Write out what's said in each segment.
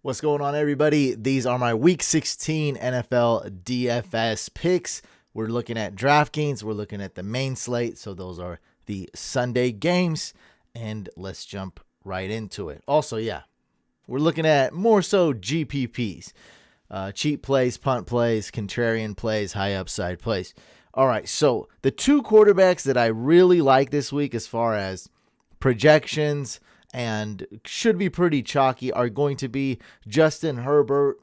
What's going on, everybody? These are my Week 16 NFL DFS picks. We're looking at DraftKings. We're looking at the main slate. So those are the Sunday games. And let's jump right into it. Also, we're looking at more so GPPs. Cheap plays, punt plays, contrarian plays, high upside plays. All right, so the two quarterbacks that I really like this week as far as projections and should be pretty chalky are going to be Justin Herbert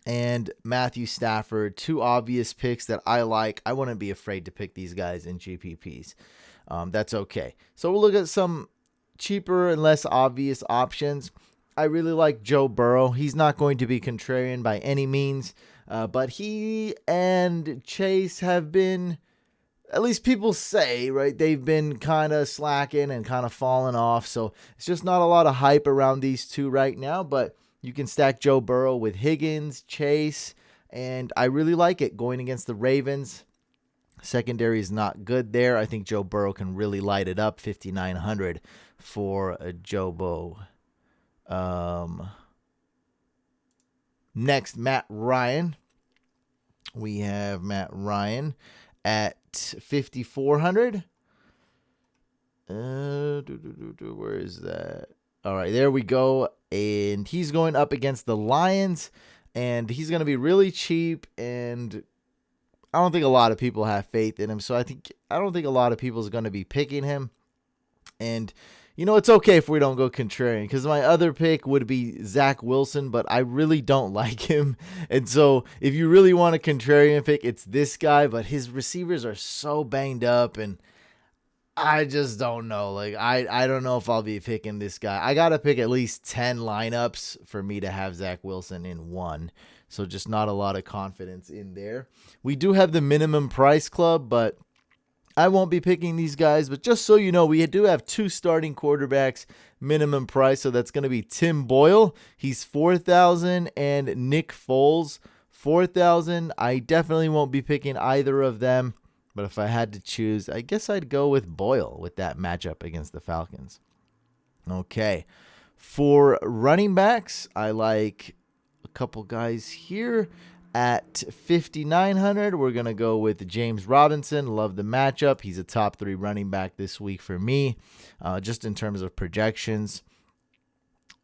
and Matthew Stafford. Two obvious picks that I like. I wouldn't be afraid to pick these guys in GPPs. That's okay. So we'll look at some cheaper and less obvious options. I really like Joe Burrow. He's not going to be contrarian by any means, but he and Chase have been, at least people say, right, they've been kind of slacking and kind of falling off. So it's just not a lot of hype around these two right now, but you can stack Joe Burrow with Higgins, Chase, and I really like it going against the Ravens. Secondary is not good there. I think Joe Burrow can really light it up. 5,900 for Joe Burrow. Next, Matt Ryan. We have Matt Ryan at 5,400. Where is that? All right, there we go. And he's going up against the Lions, and he's going to be really cheap, and I don't think a lot of people have faith in him. So I don't think a lot of people is going to be picking him. And it's okay if we don't go contrarian, because my other pick would be Zach Wilson, but I really don't like him. And so if you really want a contrarian pick, it's this guy, but his receivers are so banged up, and I just don't know. I don't know if I'll be picking this guy. I got to pick at least 10 lineups for me to have Zach Wilson in one. So just not a lot of confidence in there. We do have the minimum price club, but I won't be picking these guys. But just so you know, we do have two starting quarterbacks minimum price. So that's going to be Tim Boyle. He's 4,000, and Nick Foles, 4,000. I definitely won't be picking either of them. But if I had to choose, I guess I'd go with Boyle with that matchup against the Falcons. Okay. For running backs, I like a couple guys here. At 5,900, we're going to go with James Robinson. Love the matchup. He's a top 3 running back this week for me, just in terms of projections.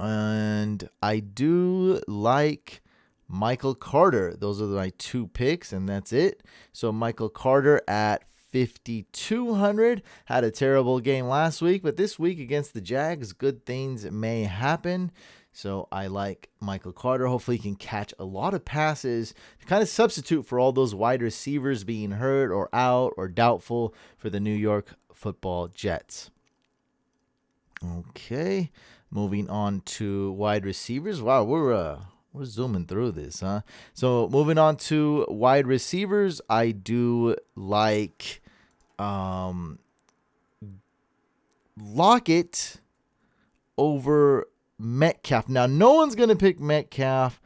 And I do like Michael Carter. Those are my two picks, and that's it. So Michael Carter at 5,200. Had a terrible game last week, but this week against the Jags, good things may happen. So I like Michael Carter. Hopefully he can catch a lot of passes to kind of substitute for all those wide receivers being hurt or out or doubtful for the New York Football Jets. Okay, moving on to wide receivers. Wow, we're zooming through this, huh? So moving on to wide receivers, I do like Lockett over Metcalf. Now, no one's going to pick Metcalf.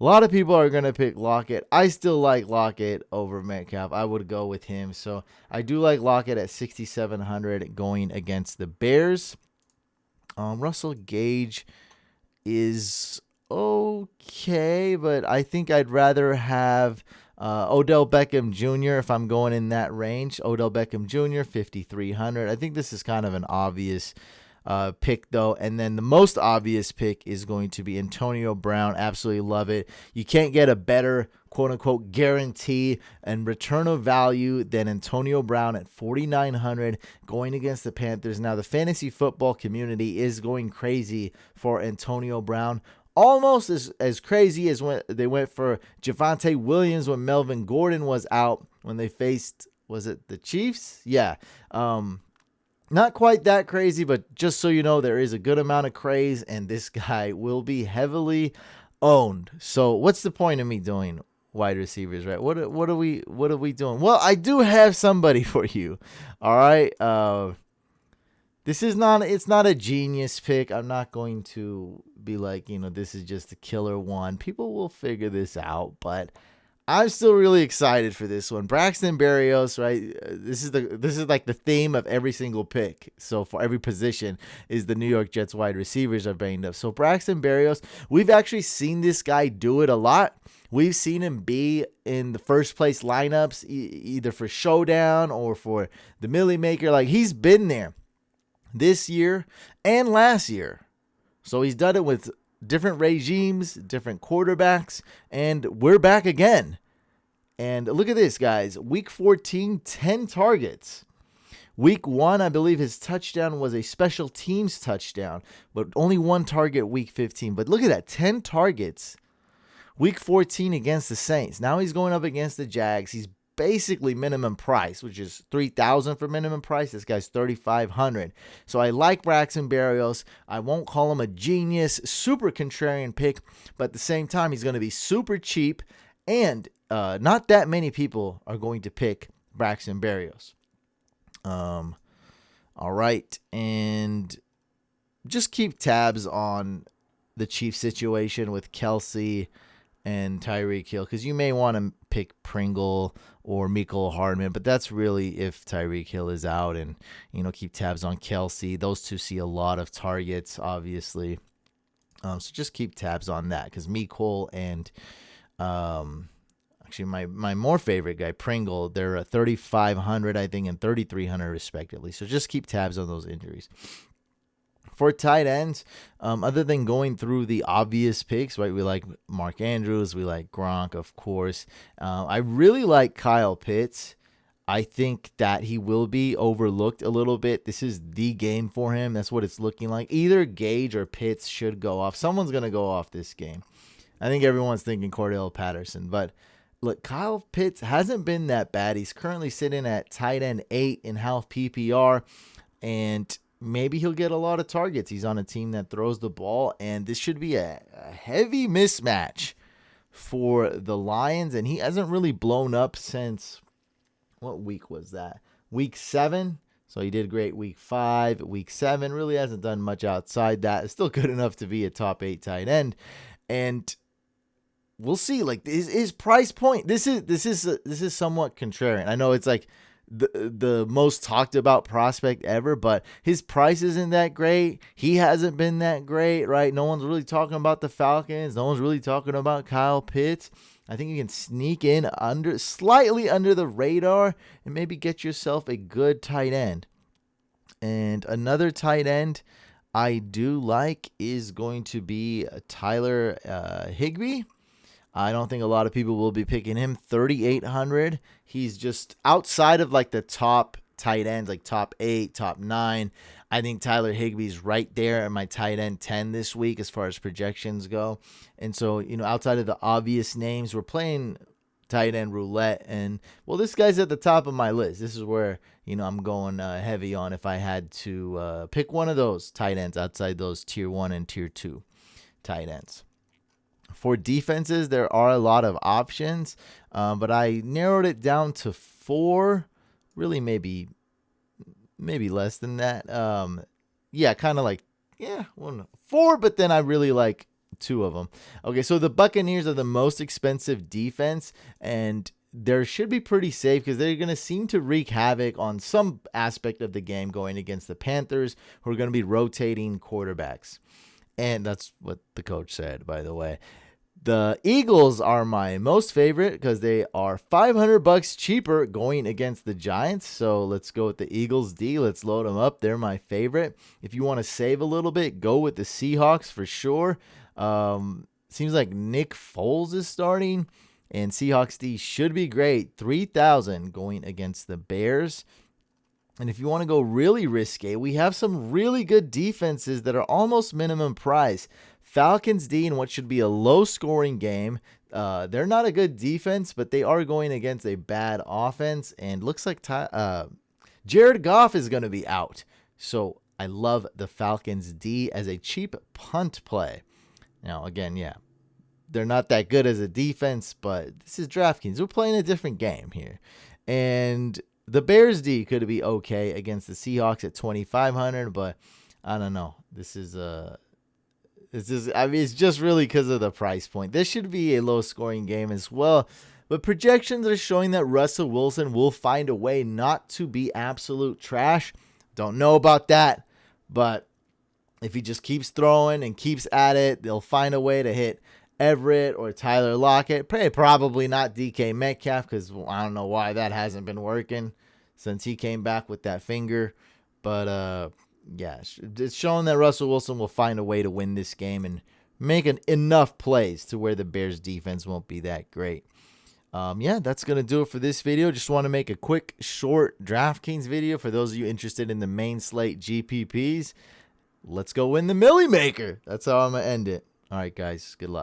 A lot of people are going to pick Lockett. I still like Lockett over Metcalf. I would go with him. So I do like Lockett at 6,700 going against the Bears. Russell Gage is okay, but I think I'd rather have Odell Beckham Jr. if I'm going in that range. Odell Beckham Jr., 5,300. I think this is kind of an obvious pick, though. And then the most obvious pick is going to be Antonio Brown. Absolutely love it. You can't get a better quote-unquote guarantee and return of value than Antonio Brown at 4,900 going against the Panthers. Now, the fantasy football community is going crazy for Antonio Brown. Almost as crazy as when they went for Javonte Williams when Melvin Gordon was out when they faced, was it the Chiefs? Yeah. Not quite that crazy, but just so you know, there is a good amount of craze, and this guy will be heavily owned. So what's the point of me doing wide receivers, right? What are we doing? Well, I do have somebody for you. All right. It's not a genius pick. I'm not going to be like, this is just a killer one. People will figure this out, but I'm still really excited for this one. Braxton Berrios, right? This is like the theme of every single pick. So for every position is the New York Jets wide receivers are banged up. So Braxton Berrios, we've actually seen this guy do it a lot. We've seen him be in the first place lineups, either for showdown or for the Millie Maker. Like he's been there this year and last year. So he's done it with different regimes, different quarterbacks, and we're back again. And look at this, guys. Week 14, 10 targets. Week 1, I believe his touchdown was a special teams touchdown, but only one target week 15. But look at that, 10 targets. Week 14 against the Saints. Now he's going up against the Jags. He's basically minimum price, which is $3,000 for minimum price. This guy's $3,500. So I like Braxton Berrios. I won't call him a genius, super contrarian pick, but at the same time, he's going to be super cheap, and not that many people are going to pick Braxton Berrios. All right, and just keep tabs on the Chiefs situation with Kelsey and Tyreek Hill, because you may want to pick Pringle or Mecole Hardman, but that's really if Tyreek Hill is out, and keep tabs on Kelsey. Those two see a lot of targets, obviously. So just keep tabs on that, because Mecole and actually my more favorite guy, Pringle, they're at 3,500, I think, and 3,300 respectively. So just keep tabs on those injuries. For tight ends, other than going through the obvious picks, right? We like Mark Andrews, we like Gronk, of course. I really like Kyle Pitts. I think that he will be overlooked a little bit. This is the game for him. That's what it's looking like. Either Gage or Pitts should go off. Someone's going to go off this game. I think everyone's thinking Cordell Patterson, but look, Kyle Pitts hasn't been that bad. He's currently sitting at tight end 8 in half PPR, and maybe he'll get a lot of targets. He's on a team that throws the ball, and this should be a heavy mismatch for the Lions, and he hasn't really blown up since, what week was that? Week 7. So he did great week 5. Week 7 really hasn't done much outside that. It's still good enough to be a top 8 tight end, and we'll see. Like his price point, this is somewhat contrarian. I know it's like the most talked about prospect ever, but his price isn't that great. He hasn't been that great, right? No one's really talking about the Falcons. No one's really talking about Kyle Pitts. I think you can sneak in slightly under the radar and maybe get yourself a good tight end. And another tight end I do like is going to be Tyler Higbee. I don't think a lot of people will be picking him. 3,800. He's just outside of like the top tight ends, like top 8, top 9. I think Tyler Higbee's right there in my tight end 10 this week as far as projections go. And so, outside of the obvious names, we're playing tight end roulette. And, well, this guy's at the top of my list. This is where, I'm going heavy on if I had to pick one of those tight ends outside those tier 1 and tier 2 tight ends. For defenses, there are a lot of options, but I narrowed it down to 4, really maybe less than that. Kind of like, 4, but then I really like 2 of them. Okay, so the Buccaneers are the most expensive defense, and they should be pretty safe because they're going to seem to wreak havoc on some aspect of the game going against the Panthers, who are going to be rotating quarterbacks. And that's what the coach said, by the way. The Eagles are my most favorite because they are $500 cheaper going against the Giants. So let's go with the Eagles D. Let's load them up. They're my favorite. If you want to save a little bit, go with the Seahawks for sure. Seems like Nick Foles is starting, and Seahawks D should be great. 3,000 going against the Bears. And if you want to go really risque, we have some really good defenses that are almost minimum price. Falcons D in what should be a low-scoring game. They're not a good defense, but they are going against a bad offense. And looks like Jared Goff is going to be out. So I love the Falcons D as a cheap punt play. Now, again, they're not that good as a defense, but this is DraftKings. We're playing a different game here. And the Bears D could be okay against the Seahawks at 2,500, but I don't know. It's just really because of the price point. This should be a low-scoring game as well, But projections are showing that Russell Wilson will find a way not to be absolute trash. Don't know about that, but if he just keeps throwing and keeps at it, they'll find a way to hit Everett or Tyler Lockett. Probably not DK Metcalf, because I don't know why that hasn't been working since he came back with that finger. But yeah, it's showing that Russell Wilson will find a way to win this game and make enough plays to where the Bears defense won't be that great. Yeah, that's going to do it for this video. Just want to make a quick, short DraftKings video for those of you interested in the main slate GPPs. Let's go win the Millie Maker. That's how I'm going to end it. All right, guys. Good luck.